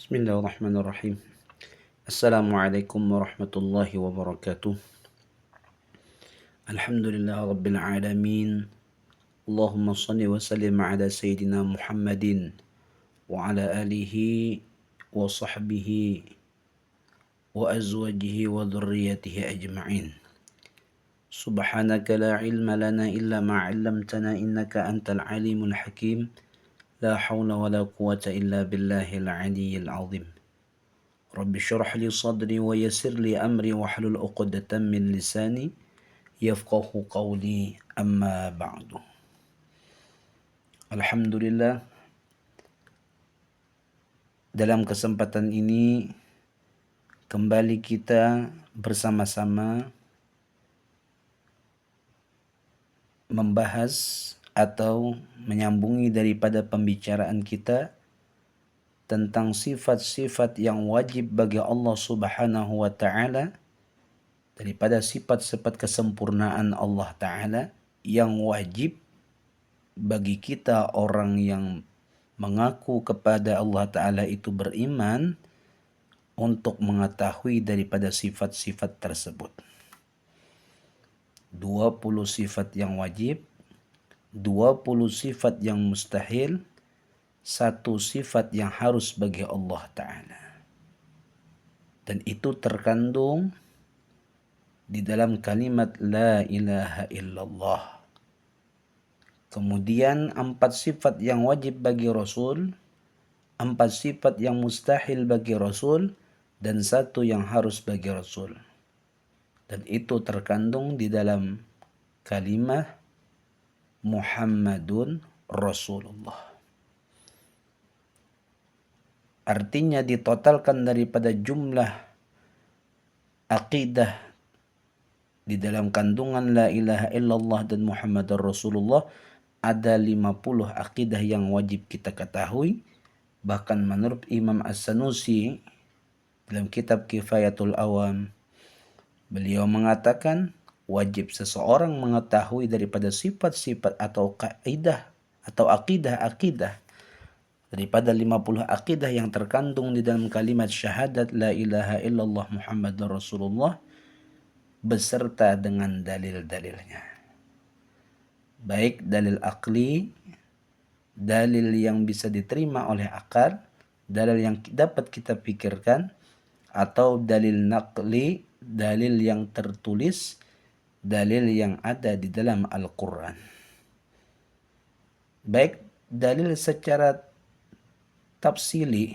Bismillahirrahmanirrahim. Assalamualaikum warahmatullahi wabarakatuh. Alhamdulillah rabbil alamin. Allahumma salli wa sallim ala sayyidina Muhammadin wa ala alihi wa sahbihi wa azwajihi wa dhurriyyatihi ajma'in. Subhanaka la ilma lana illa ma 'allamtana innaka antal alimul hakim. La hawla wa la quwwata illa billahil aliyyil azim. Rabbi syrah li sadri wa yassir li amri wahlul 'uqdatam min lisani yafqahu qawli, amma ba'du. Alhamdulillah, dalam kesempatan ini kembali kita bersama-sama membahas atau menyambungi daripada pembicaraan kita tentang sifat-sifat yang wajib bagi Allah Subhanahu wa taala, daripada sifat-sifat kesempurnaan Allah taala yang wajib bagi kita orang yang mengaku kepada Allah taala itu beriman untuk mengetahui daripada sifat-sifat tersebut. 20 sifat yang wajib, 20 sifat yang mustahil, 1 sifat yang harus bagi Allah taala. Dan itu terkandung di dalam kalimat la ilaha illallah. Kemudian 4 sifat yang wajib bagi Rasul, 4 sifat yang mustahil bagi Rasul, dan 1 yang harus bagi Rasul. Dan itu terkandung di dalam kalimat Muhammadun Rasulullah. Artinya ditotalkan daripada jumlah aqidah di dalam kandungan la ilaha illallah dan Muhammadar Rasulullah ada 50 aqidah yang wajib kita ketahui. Bahkan menurut Imam As-Sanusi dalam kitab Kifayatul Awam, beliau mengatakan wajib seseorang mengetahui daripada sifat-sifat atau kaidah atau akidah-akidah daripada 50 akidah yang terkandung di dalam kalimat syahadat la ilaha illallah Muhammadur Rasulullah beserta dengan dalil-dalilnya. Baik dalil akli, dalil yang bisa diterima oleh akal, dalil yang dapat kita pikirkan, atau dalil naqli, dalil yang tertulis, dalil yang ada di dalam Al-Quran. Baik dalil secara tafsili,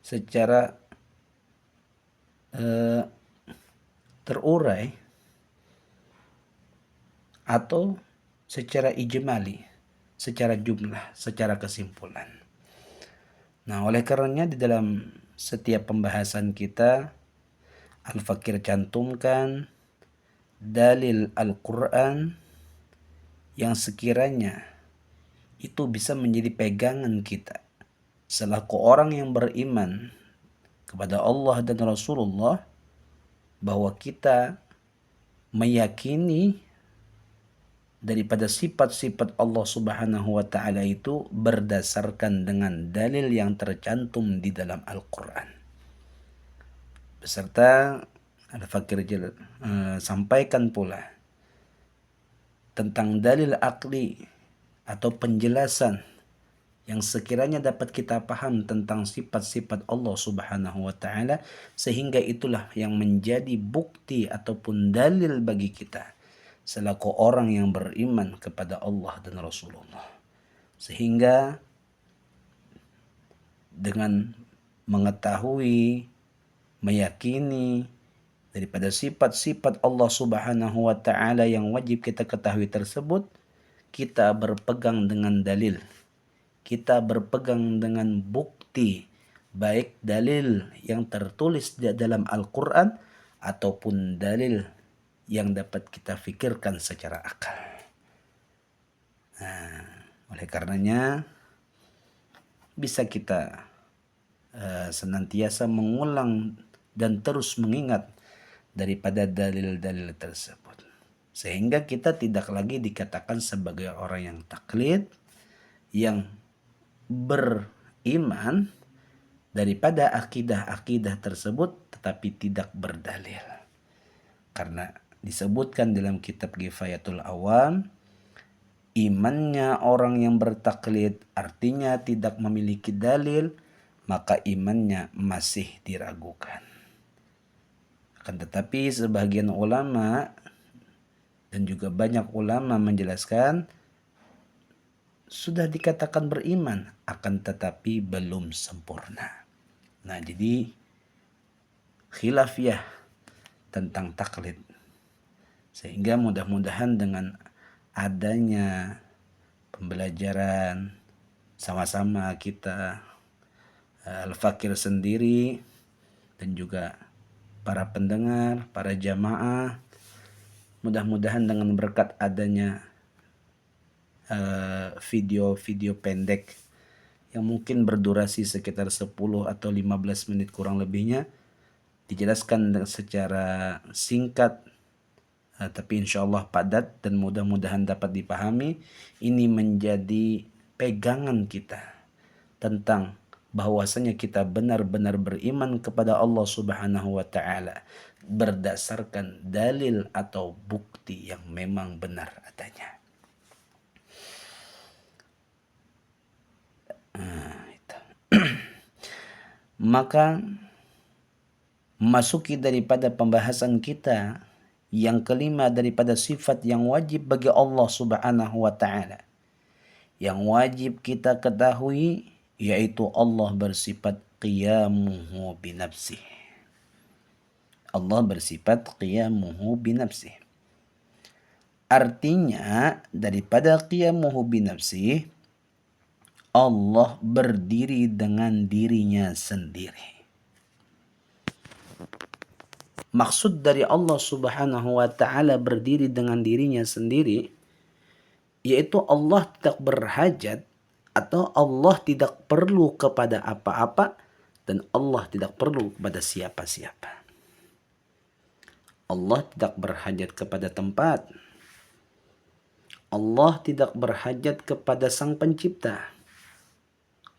secara terurai, atau secara ijmali, secara jumlah, secara kesimpulan. Nah, oleh karenanya di dalam setiap pembahasan kita, Al-Fakir cantumkan dalil Al-Quran yang sekiranya itu bisa menjadi pegangan kita selaku orang yang beriman kepada Allah dan Rasulullah, bahwa kita meyakini daripada sifat-sifat Allah Subhanahu wa taala itu berdasarkan dengan dalil yang tercantum di dalam Al-Quran. Beserta Al-Fakir sampaikan pula tentang dalil akli atau penjelasan yang sekiranya dapat kita paham tentang sifat-sifat Allah Subhanahu wa taala, sehingga itulah yang menjadi bukti ataupun dalil bagi kita selaku orang yang beriman kepada Allah dan Rasulullah. Sehingga dengan mengetahui, meyakini daripada sifat-sifat Allah Subhanahu wa taala yang wajib kita ketahui tersebut, kita berpegang dengan dalil. Kita berpegang dengan bukti, baik dalil yang tertulis di dalam Al-Quran ataupun dalil yang dapat kita fikirkan secara akal. Nah, oleh karenanya bisa kita senantiasa mengulang dan terus mengingat daripada dalil-dalil tersebut, sehingga kita tidak lagi dikatakan sebagai orang yang taklid, yang beriman daripada akidah-akidah tersebut tetapi tidak berdalil. Karena disebutkan dalam kitab Kifayatul Awam, imannya orang yang bertaklid artinya tidak memiliki dalil, maka imannya masih diragukan. Akan tetapi sebagian ulama dan juga banyak ulama menjelaskan sudah dikatakan beriman, akan tetapi belum sempurna. Nah, jadi khilafiyah tentang taklid. Sehingga mudah-mudahan dengan adanya pembelajaran sama-sama kita, Al-Fakir sendiri dan juga para pendengar, para jamaah, mudah-mudahan dengan berkat adanya video-video pendek yang mungkin berdurasi sekitar 10 atau 15 menit kurang lebihnya, dijelaskan secara singkat tapi insya Allah padat dan mudah-mudahan dapat dipahami. Ini menjadi pegangan kita tentang bahwasanya kita benar-benar beriman kepada Allah Subhanahu wa taala berdasarkan dalil atau bukti yang memang benar adanya. Maka masuki daripada pembahasan kita yang kelima daripada sifat yang wajib bagi Allah Subhanahu wa taala, yang wajib kita ketahui, yaitu Allah bersifat qiyamuhu binafsih. Allah bersifat qiyamuhu binafsih. Artinya daripada qiyamuhu binafsih, Allah berdiri dengan dirinya sendiri. Maksud dari Allah Subhanahu wa taala berdiri dengan dirinya sendiri, yaitu Allah tidak berhajat atau Allah tidak perlu kepada apa-apa dan Allah tidak perlu kepada siapa-siapa. Allah tidak berhajat kepada tempat. Allah tidak berhajat kepada Sang Pencipta.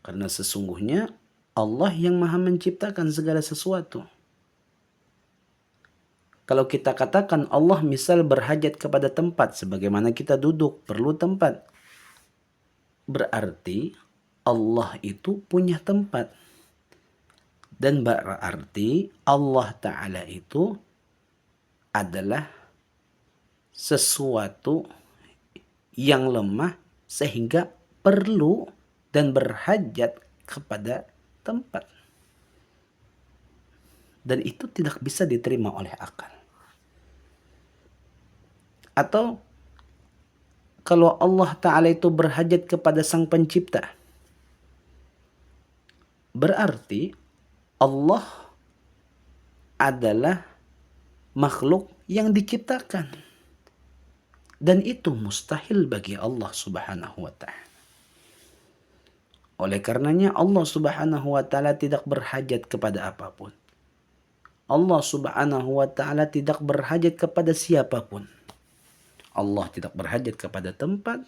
Karena sesungguhnya Allah yang Maha menciptakan segala sesuatu. Kalau kita katakan Allah misal berhajat kepada tempat, sebagaimana kita duduk perlu tempat, berarti Allah itu punya tempat. Dan berarti Allah Ta'ala itu adalah sesuatu yang lemah sehingga perlu dan berhajat kepada tempat. Dan itu tidak bisa diterima oleh akal. Atau kalau Allah Ta'ala itu berhajat kepada Sang Pencipta, berarti Allah adalah makhluk yang diciptakan. Dan itu mustahil bagi Allah Subhanahu wa ta'ala. Oleh karenanya Allah Subhanahu wa ta'ala tidak berhajat kepada apapun. Allah Subhanahu wa ta'ala tidak berhajat kepada siapapun. Allah tidak berhajat kepada tempat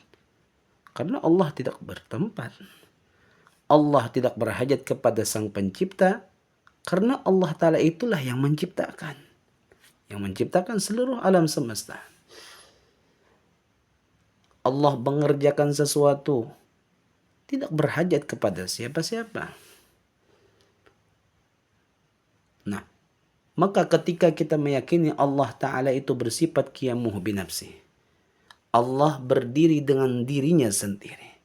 karena Allah tidak bertempat. Allah tidak berhajat kepada Sang Pencipta karena Allah Ta'ala itulah yang menciptakan. Yang menciptakan seluruh alam semesta. Allah mengerjakan sesuatu tidak berhajat kepada siapa-siapa. Nah, maka ketika kita meyakini Allah Ta'ala itu bersifat qiyamuhu binafsih, Allah berdiri dengan dirinya sendiri.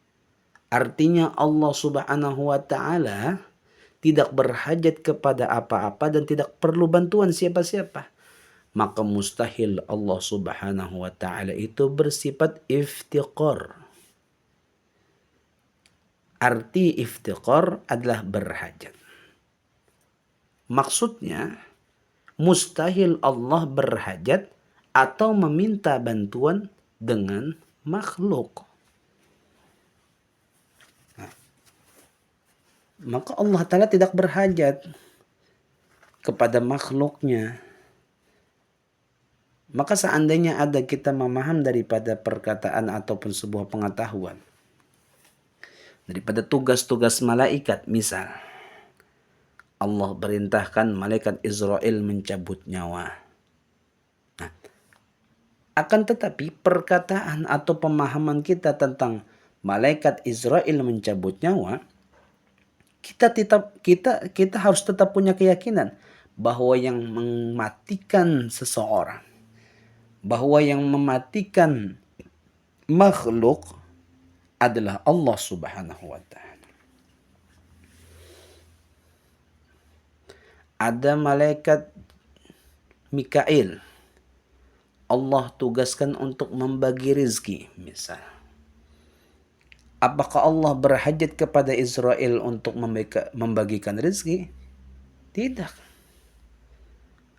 Artinya Allah Subhanahu wa Ta'ala tidak berhajat kepada apa-apa dan tidak perlu bantuan siapa-siapa. Maka mustahil Allah Subhanahu wa Ta'ala itu bersifat iftiqar. Arti iftiqar adalah berhajat. Maksudnya, mustahil Allah berhajat atau meminta bantuan dengan makhluk. Nah, maka Allah Ta'ala tidak berhajat kepada makhluknya. Maka seandainya ada kita memaham daripada perkataan ataupun sebuah pengetahuan, daripada tugas-tugas malaikat. Misal, Allah perintahkan malaikat Israel mencabut nyawa. Nah, akan tetapi perkataan atau pemahaman kita tentang malaikat Israel mencabut nyawa, kita harus tetap punya keyakinan bahwa yang mematikan seseorang, bahwa yang mematikan makhluk adalah Allah Subhanahu wa taala. Ada malaikat Mikail, Allah tugaskan untuk membagi rizki, misal. Apakah Allah berhajat kepada Israel untuk membagikan rizki? Tidak.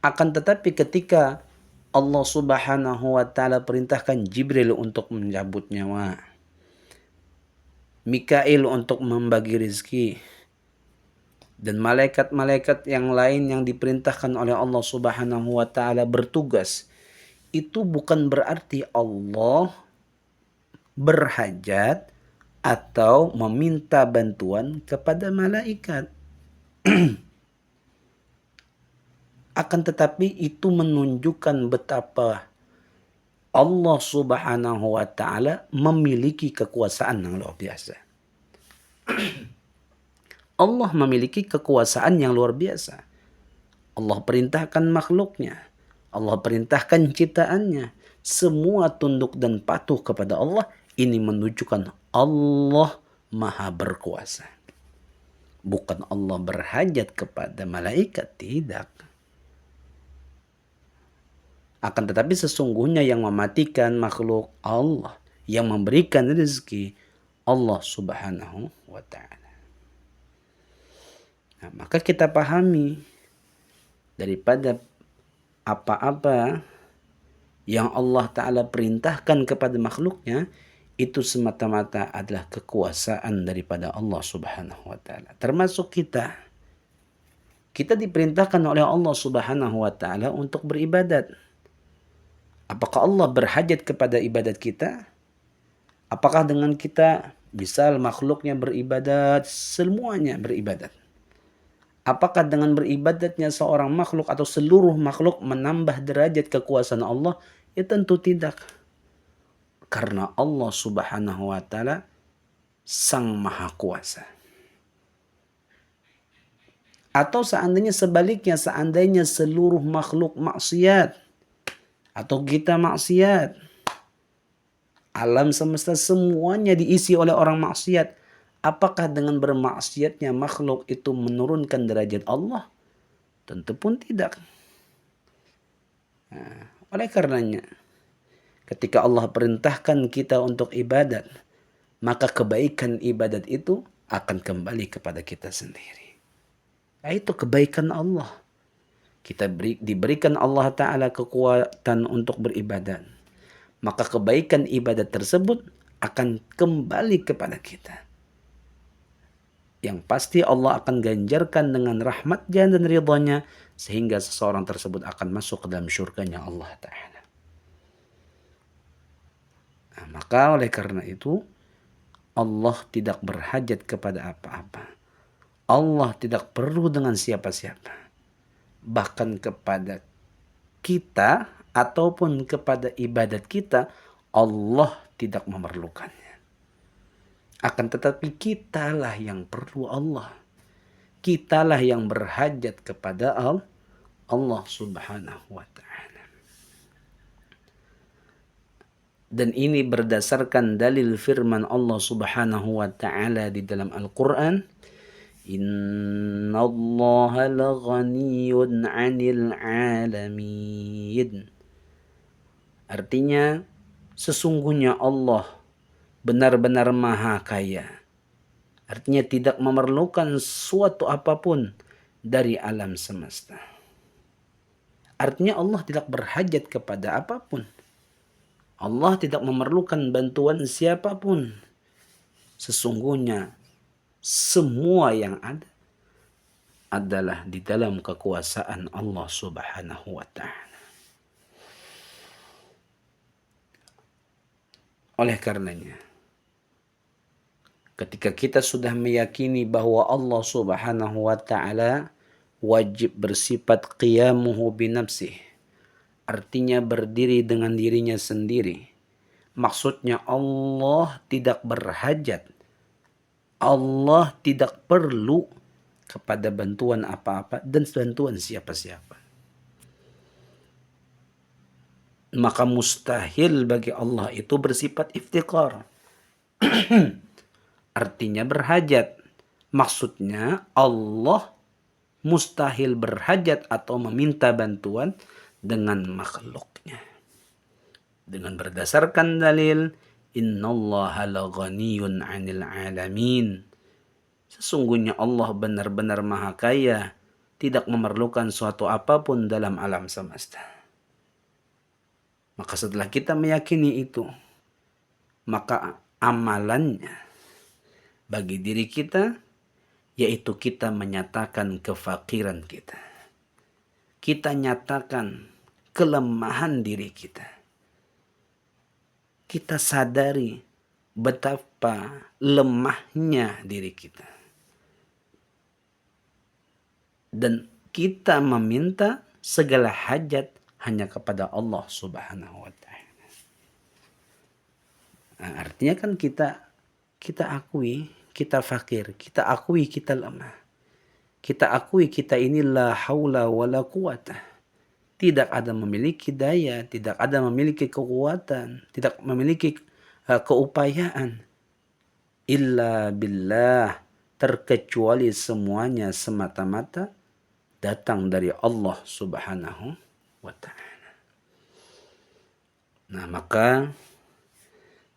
Akan tetapi ketika Allah Subhanahu wa taala perintahkan Jibril untuk mencabut nyawa, Mikail untuk membagi rizki, dan malaikat-malaikat yang lain yang diperintahkan oleh Allah Subhanahu wa taala bertugas, itu bukan berarti Allah berhajat atau meminta bantuan kepada malaikat. Akan tetapi itu menunjukkan betapa Allah Subhanahu wa taala memiliki kekuasaan yang luar biasa. Allah memiliki kekuasaan yang luar biasa. Allah perintahkan makhluknya. Allah perintahkan ciptaannya. Semua tunduk dan patuh kepada Allah. Ini menunjukkan Allah maha berkuasa. Bukan Allah berhajat kepada malaikat, tidak. Akan tetapi sesungguhnya yang mematikan makhluk Allah, yang memberikan rezeki Allah Subhanahu wa taala. Nah, maka kita pahami daripada apa-apa yang Allah Ta'ala perintahkan kepada makhluknya, itu semata-mata adalah kekuasaan daripada Allah Subhanahu wa taala. Termasuk kita. Kita diperintahkan oleh Allah Subhanahu wa taala untuk beribadat. Apakah Allah berhajat kepada ibadat kita? Apakah dengan kita, misal makhluknya beribadat, semuanya beribadat? Apakah dengan beribadatnya seorang makhluk atau seluruh makhluk menambah derajat kekuasaan Allah? Ya tentu tidak. Karena Allah Subhanahu wa taala Sang Maha Kuasa. Atau seandainya sebaliknya, seandainya seluruh makhluk maksiat atau kita maksiat, alam semesta semuanya diisi oleh orang maksiat, apakah dengan bermaksiatnya makhluk itu menurunkan derajat Allah? Tentu pun tidak. Nah, oleh karenanya, ketika Allah perintahkan kita untuk ibadat, maka kebaikan ibadat itu akan kembali kepada kita sendiri. Itu kebaikan Allah. Kita diberikan Allah Ta'ala kekuatan untuk beribadat. Maka kebaikan ibadat tersebut akan kembali kepada kita. Yang pasti Allah akan ganjarkan dengan rahmatnya dan ridhanya, sehingga seseorang tersebut akan masuk ke dalam syurganya Allah Ta'ala. Nah, maka oleh karena itu, Allah tidak berhajat kepada apa-apa. Allah tidak perlu dengan siapa-siapa. Bahkan kepada kita ataupun kepada ibadat kita, Allah tidak memerlukannya. Akan tetapi kitalah yang perlu Allah. Kitalah yang berhajat kepada Allah Subhanahu wa ta'ala. Dan ini berdasarkan dalil firman Allah Subhanahu wa ta'ala di dalam Al-Quran. Inna Allah laghaniyun 'anil 'alamin. Artinya, sesungguhnya Allah benar-benar maha kaya. Artinya tidak memerlukan suatu apapun dari alam semesta. Artinya Allah tidak berhajat kepada apapun. Allah tidak memerlukan bantuan siapapun. Sesungguhnya semua yang ada adalah di dalam kekuasaan Allah Subhanahu wa ta'ala. Oleh karenanya, Ketika kita sudah meyakini bahwa Allah Subhanahu wa taala wajib bersifat qiyamuhu binafsih, artinya berdiri dengan dirinya sendiri. Maksudnya Allah tidak berhajat, Allah tidak perlu kepada bantuan apa-apa dan bantuan siapa-siapa. Maka mustahil bagi Allah itu bersifat iftikar. Artinya berhajat. Maksudnya Allah mustahil berhajat atau meminta bantuan dengan makhluknya. Dengan berdasarkan dalil, innallaha laghaniyun 'anil 'alamin. Sesungguhnya Allah benar-benar maha kaya, tidak memerlukan suatu apapun dalam alam semesta. Maka setelah kita meyakini itu, maka amalannya bagi diri kita, yaitu kita menyatakan kefakiran kita. Kita nyatakan kelemahan diri kita. Kita sadari betapa lemahnya diri kita. Dan kita meminta segala hajat hanya kepada Allah Subhanahu wa taala. Nah, artinya kan kita akui kita fakir, kita akui kita lemah. Kita akui kita ini la haula wala quwata. Tidak ada memiliki daya, tidak ada memiliki kekuatan, tidak memiliki keupayaan. Illa billah, terkecuali semuanya semata-mata datang dari Allah Subhanahu wa taala. Nah, maka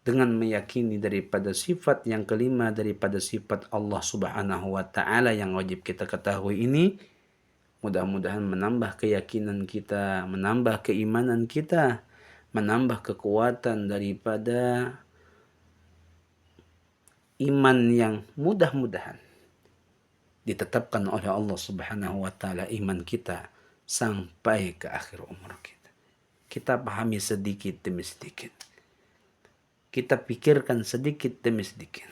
dengan meyakini daripada sifat yang kelima daripada sifat Allah Subhanahu wa taala yang wajib kita ketahui ini, mudah-mudahan menambah keyakinan kita, menambah keimanan kita, menambah kekuatan daripada iman yang mudah-mudahan ditetapkan oleh Allah Subhanahu wa taala iman kita sampai ke akhir umur kita. Kita pahami sedikit demi sedikit. Kita pikirkan sedikit demi sedikit.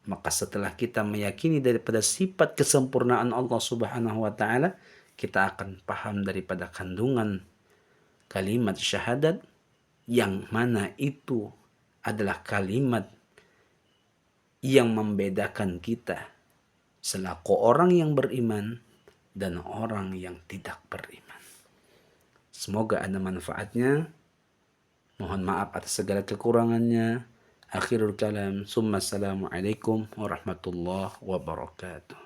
Maka setelah kita meyakini daripada sifat kesempurnaan Allah Subhanahu wa taala, kita akan paham daripada kandungan kalimat syahadat yang mana itu adalah kalimat yang membedakan kita selaku orang yang beriman dan orang yang tidak beriman. Semoga ada manfaatnya. Mohon maaf atas segala kekurangannya. Akhirul kalam. Summa assalamualaikum warahmatullahi wabarakatuh.